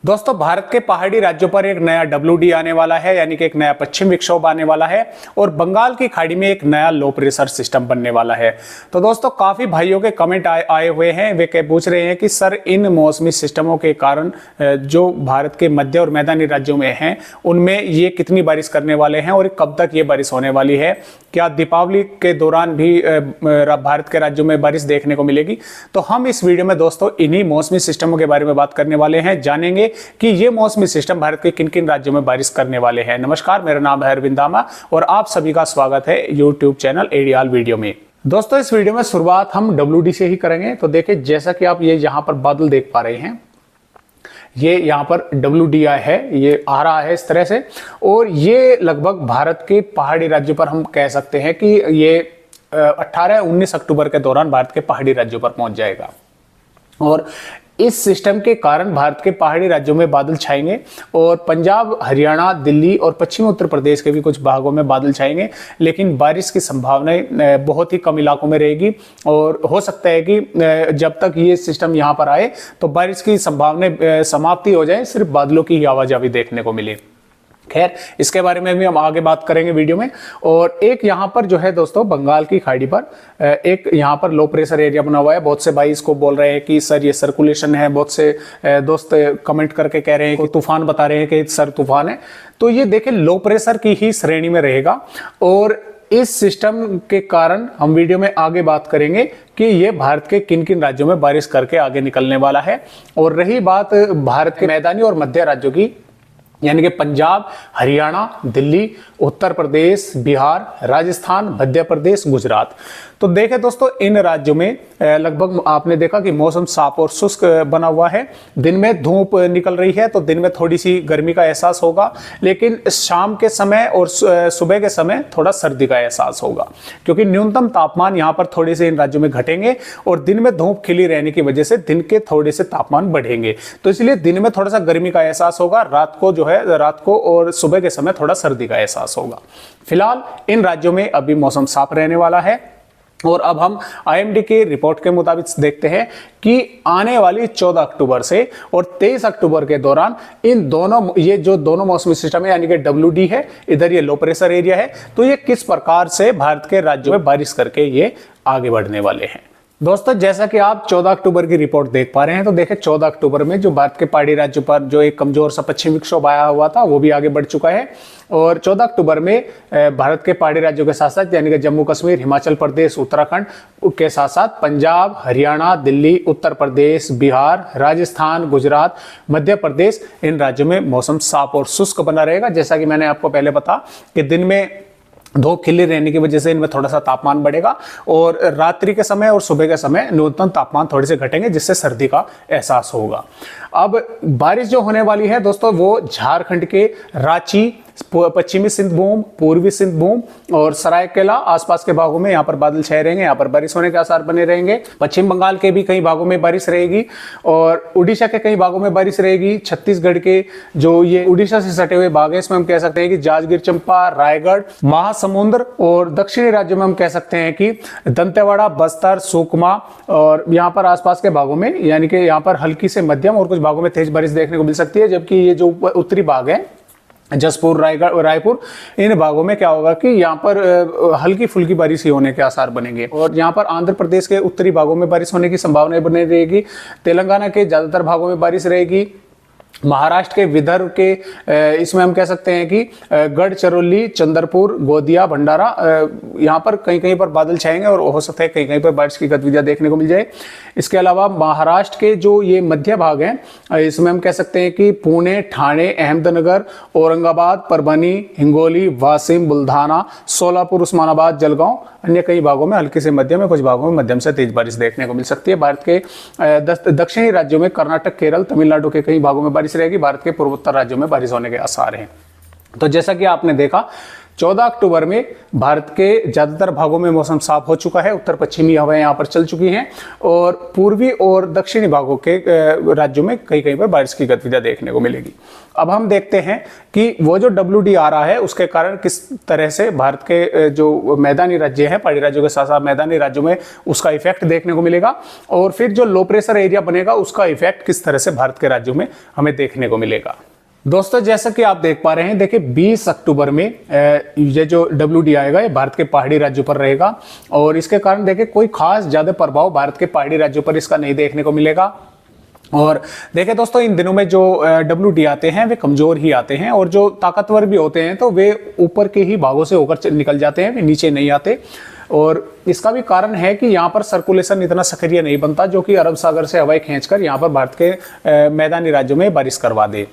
दोस्तों, भारत के पहाड़ी राज्यों पर एक नया WD आने वाला है, यानी कि एक नया पश्चिम विक्षोभ आने वाला है और बंगाल की खाड़ी में एक नया लो प्रेशर सिस्टम बनने वाला है। तो दोस्तों, काफी भाइयों के कमेंट आए हुए हैं। वे पूछ रहे हैं कि सर, इन मौसमी सिस्टमों के कारण जो भारत के मध्य और मैदानी राज्यों में हैं उनमें ये कितनी बारिश करने वाले हैं और कब तक ये बारिश होने वाली है, क्या दीपावली के दौरान भी भारत के राज्यों में बारिश देखने को मिलेगी। तो हम इस वीडियो में दोस्तों इन्हीं मौसमी सिस्टमों के बारे में बात करने वाले हैं, जानेंगे कि ये मौसमी सिस्टम भारत के किन किन राज्यों में बारिश करने वाले हैं। नमस्कार, मेरा नाम है अरविंद दामा और आप सभी का स्वागत है यूट्यूब चैनल एडियाल वीडियो में। दोस्तों, इस वीडियो में शुरुआत हम WD से ही करेंगे। तो देखिए, जैसा कि आप ये यहाँ पर बादल देख पा रहे हैं, ये यहाँ पर WD है, ये आ रहा है इस तरह से, और ये लगभग भारत के पहाड़ी राज्यों पर हम कह सकते हैं कि ये 18-19 अक्टूबर के दौरान भारत के पहाड़ी राज्यों पर पहुंच जाएगा। और इस सिस्टम के कारण भारत के पहाड़ी राज्यों में बादल छाएंगे और पंजाब, हरियाणा, दिल्ली और पश्चिमी उत्तर प्रदेश के भी कुछ भागों में बादल छाएंगे, लेकिन बारिश की संभावनाएं बहुत ही कम इलाकों में रहेगी। और हो सकता है कि जब तक ये सिस्टम यहाँ पर आए तो बारिश की संभावनाएं समाप्ति हो जाए, सिर्फ बादलों की ही आवाजाही देखने को मिले। खैर, इसके बारे में भी हम आगे बात करेंगे वीडियो में। और एक यहाँ पर जो है दोस्तों, बंगाल की खाड़ी पर एक यहाँ पर लो प्रेशर एरिया बना हुआ है। बहुत से भाई इसको बोल रहे हैं कि सर ये सर्कुलेशन है। बहुत से दोस्त कमेंट करके कह रहे हैं कि तूफान बता रहे हैं कि सर तूफान है। तो ये देखें, लो प्रेशर की ही श्रेणी में रहेगा। और इस सिस्टम के कारण हम वीडियो में आगे बात करेंगे कि ये भारत के किन किन राज्यों में बारिश करके आगे निकलने वाला है। और रही बात भारत के मैदानी और मध्य राज्यों की, यानी कि पंजाब, हरियाणा, दिल्ली, उत्तर प्रदेश, बिहार, राजस्थान, मध्य प्रदेश, गुजरात, तो देखें दोस्तों, इन राज्यों में लगभग आपने देखा कि मौसम साफ और शुष्क बना हुआ है। दिन में धूप निकल रही है तो दिन में थोड़ी सी गर्मी का एहसास होगा, लेकिन शाम के समय और सुबह के समय थोड़ा सर्दी का एहसास होगा, क्योंकि न्यूनतम तापमान यहाँ पर थोड़े से इन राज्यों में घटेंगे और दिन में धूप खिली रहने की वजह से दिन के थोड़े से तापमान बढ़ेंगे। तो इसलिए दिन में थोड़ा सा गर्मी का एहसास होगा, रात को और सुबह के समय थोड़ा सर्दी का एहसास होगा। फिलहाल इन राज्यों में अभी मौसम साफ रहने वाला है। और अब हम IMD के रिपोर्ट के मुताबिक देखते हैं कि आने वाली 14 अक्टूबर से और 23 अक्टूबर के दौरान ये जो दोनों मौसमी सिस्टम है, यानी कि WD है, इधर ये लो प्रेशर एरिया है, तो ये किस प्रकार से भारत के राज्यों में बारिश करके ये आगे बढ़ने वाले हैं। दोस्तों, जैसा कि आप 14 अक्टूबर की रिपोर्ट देख पा रहे हैं, तो देखें 14 अक्टूबर में जो भारत के पहाड़ी राज्यों पर जो एक कमजोर सा पश्चिमी विक्षोभ आया हुआ था वो भी आगे बढ़ चुका है। और 14 अक्टूबर में भारत के पहाड़ी राज्यों के साथ साथ, यानी कि जम्मू कश्मीर, हिमाचल प्रदेश, उत्तराखंड के साथ साथ पंजाब, हरियाणा, दिल्ली, उत्तर प्रदेश, बिहार, राजस्थान, गुजरात, मध्य प्रदेश, इन राज्यों में मौसम साफ और शुष्क बना रहेगा। जैसा कि मैंने आपको पहले बताया कि दिन में धूप खिली रहने की वजह से इनमें थोड़ा सा तापमान बढ़ेगा और रात्रि के समय और सुबह के समय न्यूनतम तापमान थोड़े से घटेंगे, जिससे सर्दी का एहसास होगा। अब बारिश जो होने वाली है दोस्तों, वो झारखंड के रांची, पश्चिमी सिंहभूम, पूर्वी सिंहभूम और सरायकेला आसपास के भागों में यहाँ पर बादल छाए रहेंगे। यहाँ पर बारिश होने के आसार बने रहेंगे। पश्चिम बंगाल के भी कई भागों में बारिश रहेगी और उड़ीसा के कई भागों में बारिश रहेगी। छत्तीसगढ़ के जो ये उड़ीसा से सटे हुए भाग है, इसमें हम कह सकते हैं कि जांजगीर चंपा, रायगढ़, महासमुंद, और दक्षिणी राज्यों में हम कह सकते हैं कि दंतेवाड़ा, बस्तर, सुकमा और यहाँ पर आसपास के भागों में, यानी कि यहाँ पर हल्की से मध्यम और कुछ भागों में तेज बारिश देखने को मिल सकती है। जबकि ये जो उत्तरी भाग है, जसपुर, रायपुर, इन भागों में क्या होगा कि यहाँ पर हल्की फुल्की बारिश ही होने के आसार बनेंगे। और यहाँ पर आंध्र प्रदेश के उत्तरी भागों में बारिश होने की संभावना बनी रहेगी। तेलंगाना के ज्यादातर भागों में बारिश रहेगी। महाराष्ट्र के विदर्भ के इसमें हम कह सकते हैं कि गढ़चिरौली, चंद्रपुर, गोंदिया, भंडारा, यहाँ पर कहीं पर बादल छाएंगे और हो सकता है कहीं पर बारिश की गतिविधियां देखने को मिल जाए। इसके अलावा महाराष्ट्र के जो ये मध्य भाग हैं, इसमें हम कह सकते हैं कि पुणे, ठाणे, अहमदनगर, औरंगाबाद, परभनी, हिंगोली, वाशिम, बुल्धाना, सोलापुर, उस्मानाबाद, जलगांव, अन्य कई भागों में हल्की से मध्यम, कुछ भागों में मध्यम से तेज बारिश देखने को मिल सकती है। भारत के दक्षिणी राज्यों में कर्नाटक, केरल, तमिलनाडु के कई भागों में बारिश रहेगी। भारत के पूर्वोत्तर राज्यों में बारिश होने के आसार हैं। तो जैसा कि आपने देखा, 14 अक्टूबर में भारत के ज्यादातर भागों में मौसम साफ हो चुका है, उत्तर पश्चिमी हवाएं यहाँ पर चल चुकी हैं और पूर्वी और दक्षिणी भागों के राज्यों में कहीं कहीं पर बारिश की गतिविधियां देखने को मिलेगी। अब हम देखते हैं कि वो जो WD आ रहा है उसके कारण किस तरह से भारत के जो मैदानी राज्य हैं, पहाड़ी राज्यों के साथ साथ मैदानी राज्यों में उसका इफेक्ट देखने को मिलेगा और फिर जो लो प्रेशर एरिया बनेगा उसका इफेक्ट किस तरह से भारत के राज्यों में हमें देखने को मिलेगा। दोस्तों जैसा कि आप देख पा रहे हैं, देखिए 20 अक्टूबर में ये जो WD आएगा ये भारत के पहाड़ी राज्यों पर रहेगा और इसके कारण देखिए कोई खास ज्यादा प्रभाव भारत के पहाड़ी राज्यों पर इसका नहीं देखने को मिलेगा। और देखिए दोस्तों इन दिनों में जो WD आते हैं वे कमजोर ही आते हैं और जो ताकतवर भी होते हैं तो वे ऊपर के ही भागों से होकर निकल जाते हैं, वे नीचे नहीं आते। और इसका भी कारण है कि यहाँ पर सर्कुलेशन इतना सक्रिय नहीं बनता जो कि अरब सागर से हवाएं खींचकर यहाँ पर भारत के मैदानी राज्यों में बारिश करवा दे,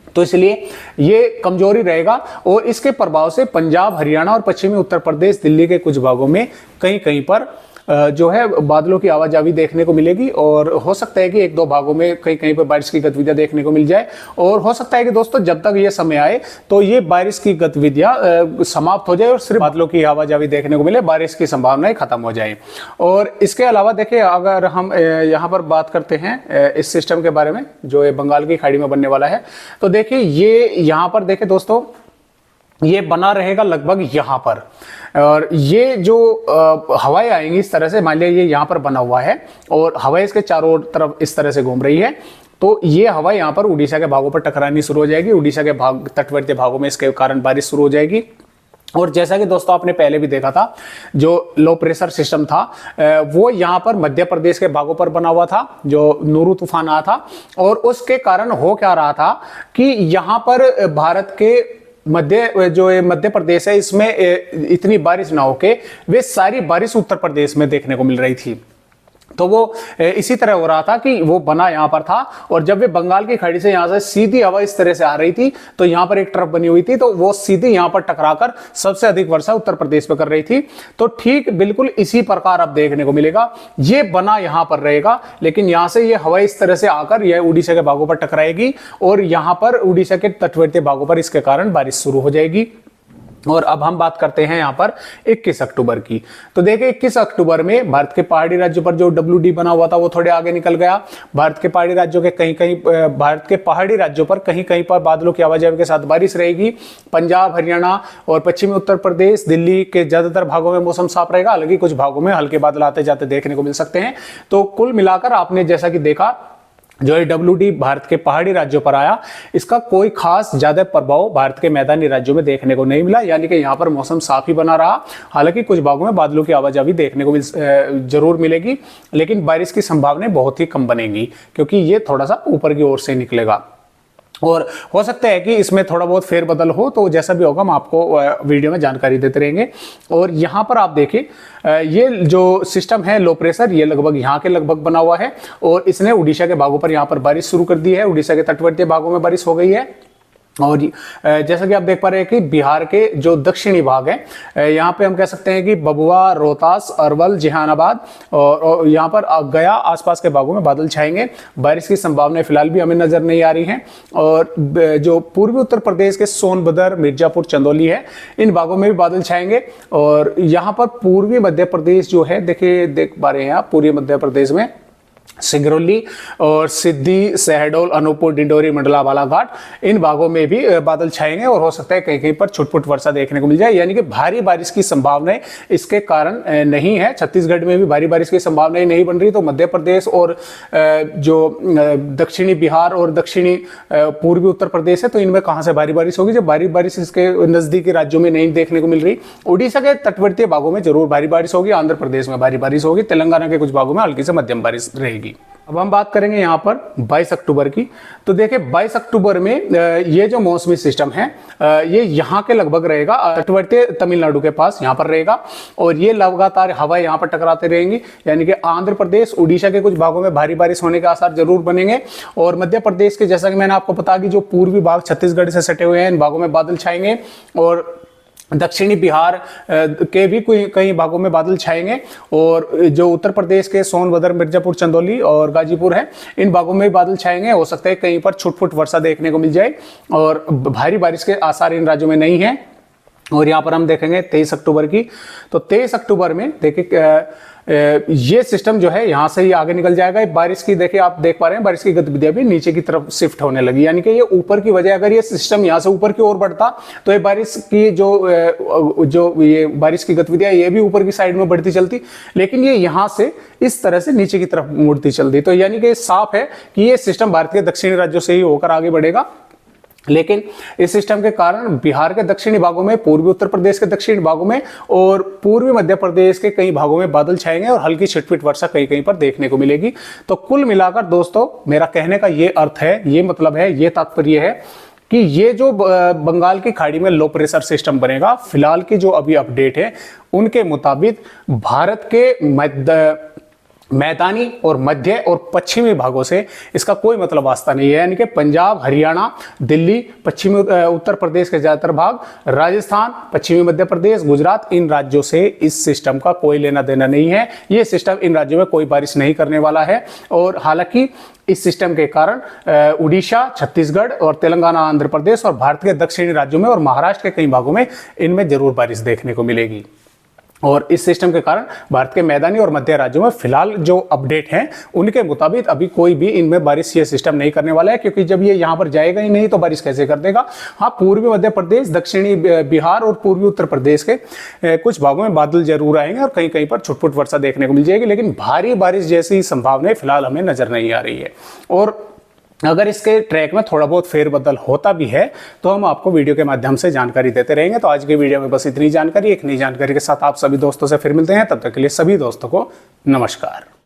तो इसलिए ये कमजोरी रहेगा और इसके प्रभाव से पंजाब, हरियाणा और पश्चिमी उत्तर प्रदेश, दिल्ली के कुछ भागों में कहीं कहीं पर जो है बादलों की आवाजावी देखने को मिलेगी और हो सकता है कि एक दो भागों में कहीं कहीं पर बारिश की गतिविधियां देखने को मिल जाए। और हो सकता है कि दोस्तों जब तक ये समय आए तो ये बारिश की गतिविधियां समाप्त हो जाए और सिर्फ बादलों की आवाजावी देखने को मिले, बारिश की संभावनाएं खत्म हो जाए। और इसके अलावा देखिए अगर हम यहाँ पर बात करते हैं इस सिस्टम के बारे में जो ये बंगाल की खाड़ी में बनने वाला है, तो देखिए ये यहाँ पर देखिए दोस्तों ये बना रहेगा लगभग यहाँ पर और ये जो हवाएं आएंगी इस तरह से, मान लिया ये यहाँ पर बना हुआ है और हवाएं इसके चारों तरफ इस तरह से घूम रही है, तो ये हवा यहाँ पर उड़ीसा के भागों पर टकरानी शुरू हो जाएगी। उड़ीसा के भाग तटवर्ती भागों में इसके कारण बारिश शुरू हो जाएगी। और जैसा कि दोस्तों आपने पहले भी देखा था जो लो प्रेशर सिस्टम था वो यहाँ पर मध्य प्रदेश के भागों पर बना हुआ था, जो नूरू तूफान आया था और उसके कारण हो क्या रहा था कि यहाँ पर भारत के मध्य प्रदेश है इसमें इतनी बारिश ना होके वे सारी बारिश उत्तर प्रदेश में देखने को मिल रही थी। तो वो इसी तरह हो रहा था कि वो बना यहाँ पर था और जब वे बंगाल की खाड़ी से यहाँ से सीधी हवा इस तरह से आ रही थी तो यहाँ पर एक ट्रफ बनी हुई थी, तो वो सीधी यहाँ पर टकराकर सबसे अधिक वर्षा उत्तर प्रदेश पे कर रही थी। तो ठीक बिल्कुल इसी प्रकार अब देखने को मिलेगा, ये बना यहाँ पर रहेगा लेकिन यहाँ से ये हवा इस तरह से आकर यह उड़ीसा के भागों पर टकराएगी और यहाँ पर उड़ीसा के तटवर्ती भागों पर इसके कारण बारिश शुरू हो जाएगी। और अब हम बात करते हैं यहाँ पर 21 अक्टूबर की। तो देखिए 21 अक्टूबर में भारत के पहाड़ी राज्यों पर जो WD बना हुआ था वो थोड़े आगे निकल गया। भारत के पहाड़ी राज्यों के भारत के पहाड़ी राज्यों पर कहीं कहीं पर बादलों की आवाजाही के साथ बारिश रहेगी। पंजाब, हरियाणा और पश्चिमी उत्तर प्रदेश, दिल्ली के ज्यादातर भागों में मौसम साफ रहेगा, हालांकि कुछ भागों में हल्के बादल आते जाते देखने को मिल सकते हैं। तो कुल मिलाकर आपने जैसा कि देखा जो ये WD भारत के पहाड़ी राज्यों पर आया, इसका कोई खास ज्यादा प्रभाव भारत के मैदानी राज्यों में देखने को नहीं मिला, यानी कि यहाँ पर मौसम साफ ही बना रहा। हालांकि कुछ भागों में बादलों की आवाजाही देखने को जरूर मिलेगी लेकिन बारिश की संभावनाएं बहुत ही कम बनेंगी क्योंकि ये थोड़ा सा ऊपर की ओर से निकलेगा। और हो सकता है कि इसमें थोड़ा बहुत फेरबदल हो, तो जैसा भी होगा हम आपको वीडियो में जानकारी देते रहेंगे। और यहाँ पर आप देखिए ये जो सिस्टम है लो प्रेशर ये लगभग यहाँ के लगभग बना हुआ है और इसने उड़ीसा के भागों पर यहाँ पर बारिश शुरू कर दी है। उड़ीसा के तटवर्ती भागों में बारिश हो गई है और जैसा कि आप देख पा रहे हैं कि बिहार के जो दक्षिणी भाग है यहाँ पे हम कह सकते हैं कि भभुआ, रोहतास, अरवल, जहानाबाद और यहाँ पर गया आसपास के भागों में बादल छाएंगे। बारिश की संभावनाएं फिलहाल भी हमें नजर नहीं आ रही हैं। और जो पूर्वी उत्तर प्रदेश के सोनभद्र, मिर्जापुर, चंदौली है इन भागों में भी बादल छाएंगे। और यहाँ पर पूर्वी मध्य प्रदेश जो है देखिए देख पा रहे हैं आप, पूर्वी मध्य प्रदेश में सिंगरौली और सिद्धि, शहडोल, अनूपपुर, डिंडोरी, मंडला, बालाघाट इन भागों में भी बादल छाएंगे और हो सकता है कहीं कहीं पर छुटपुट वर्षा देखने को मिल जाए, यानी कि भारी बारिश की संभावनाएं इसके कारण नहीं है। छत्तीसगढ़ में भी भारी बारिश की संभावनाएं नहीं बन रही, तो मध्य प्रदेश और जो दक्षिणी बिहार और दक्षिणी पूर्वी उत्तर प्रदेश है तो इनमें कहां से भारी बारिश होगी, जब भारी बारिश इसके नजदीकी राज्यों में नहीं देखने को मिल रही। उड़ीसा के तटवर्ती भागों में जरूर भारी बारिश होगी, आंध्र प्रदेश में भारी बारिश होगी, तेलंगाना के कुछ भागों में हल्की से मध्यम बारिश रहेगी। अब हम बात करेंगे यहाँ पर 22 अक्टूबर की। तो देखिए 22 अक्टूबर में ये जो मौसमी सिस्टम है ये यहाँ के लगभग रहेगा, तटवर्ती तमिलनाडु के पास यहाँ पर रहेगा और ये लगातार हवाएं यहाँ पर टकराते रहेंगी, यानी कि आंध्र प्रदेश, उड़ीसा के कुछ भागों में भारी बारिश होने के आसार जरूर बनेंगे। और मध्य प्रदेश के जैसा कि मैंने आपको बता कि जो पूर्वी भाग छत्तीसगढ़ से सटे हुए हैं इन भागों में बादल छाएंगे और दक्षिणी बिहार के भी कई भागों में बादल छाएंगे। और जो उत्तर प्रदेश के सोनभद्र, मिर्जापुर, चंदौली और गाजीपुर है इन भागों में भी बादल छाएंगे। हो सकता है कहीं पर छुटपुट वर्षा देखने को मिल जाए और भारी बारिश के आसार इन राज्यों में नहीं है। और यहाँ पर हम देखेंगे 23 अक्टूबर की। तो 23 अक्टूबर में देखिए ये सिस्टम जो है यहाँ से ही आगे निकल जाएगा। बारिश की देखिए आप देख पा रहे हैं बारिश की गतिविधियां भी नीचे की तरफ शिफ्ट होने लगी, यानी कि ये ऊपर की वजह, अगर ये सिस्टम यहाँ से ऊपर की ओर बढ़ता तो ये बारिश की जो ये बारिश की गतिविधियां ये भी ऊपर की साइड में बढ़ती चलती, लेकिन ये यहाँ से इस तरह से नीचे की तरफ मुड़ती चलती। तो यानी कि साफ है कि ये सिस्टम भारत के दक्षिणी राज्यों से ही होकर आगे बढ़ेगा। लेकिन इस सिस्टम के कारण बिहार के दक्षिणी भागों में, पूर्वी उत्तर प्रदेश के दक्षिणी भागों में और पूर्वी मध्य प्रदेश के कई भागों में बादल छाएंगे और हल्की छिटपिट वर्षा कहीं कहीं पर देखने को मिलेगी। तो कुल मिलाकर दोस्तों मेरा कहने का ये अर्थ है, ये मतलब है, ये तात्पर्य है कि ये जो बंगाल की खाड़ी में लो प्रेशर सिस्टम बनेगा, फिलहाल की जो अभी अपडेट है उनके मुताबिक भारत के मैदानी और मध्य और पश्चिमी भागों से इसका कोई मतलब वास्ता नहीं है, यानी कि पंजाब, हरियाणा, दिल्ली, पश्चिमी उत्तर प्रदेश के ज्यादातर भाग, राजस्थान, पश्चिमी मध्य प्रदेश, गुजरात, इन राज्यों से इस सिस्टम का कोई लेना देना नहीं है। ये सिस्टम इन राज्यों में कोई बारिश नहीं करने वाला है। और हालांकि इस सिस्टम के कारण उड़ीसा, छत्तीसगढ़ और तेलंगाना, आंध्र प्रदेश और भारत के दक्षिणी राज्यों में और महाराष्ट्र के कई भागों में इनमें जरूर बारिश देखने को मिलेगी। और इस सिस्टम के कारण भारत के मैदानी और मध्य राज्यों में फिलहाल जो अपडेट हैं उनके मुताबिक अभी कोई भी इनमें बारिश ये सिस्टम नहीं करने वाला है, क्योंकि जब ये यहाँ पर जाएगा ही नहीं तो बारिश कैसे कर देगा। हाँ, पूर्वी मध्य प्रदेश, दक्षिणी बिहार और पूर्वी उत्तर प्रदेश के कुछ भागों में बादल जरूर आएंगे और कहीं कहीं पर छुटपुट वर्षा देखने को मिल जाएगी, लेकिन भारी बारिश जैसी संभावनाएं फिलहाल हमें नजर नहीं आ रही है। और अगर इसके ट्रैक में थोड़ा बहुत फेरबदल होता भी है तो हम आपको वीडियो के माध्यम से जानकारी देते रहेंगे। तो आज के वीडियो में बस इतनी जानकारी, एक नई जानकारी के साथ आप सभी दोस्तों से फिर मिलते हैं। तब तक के लिए सभी दोस्तों को नमस्कार।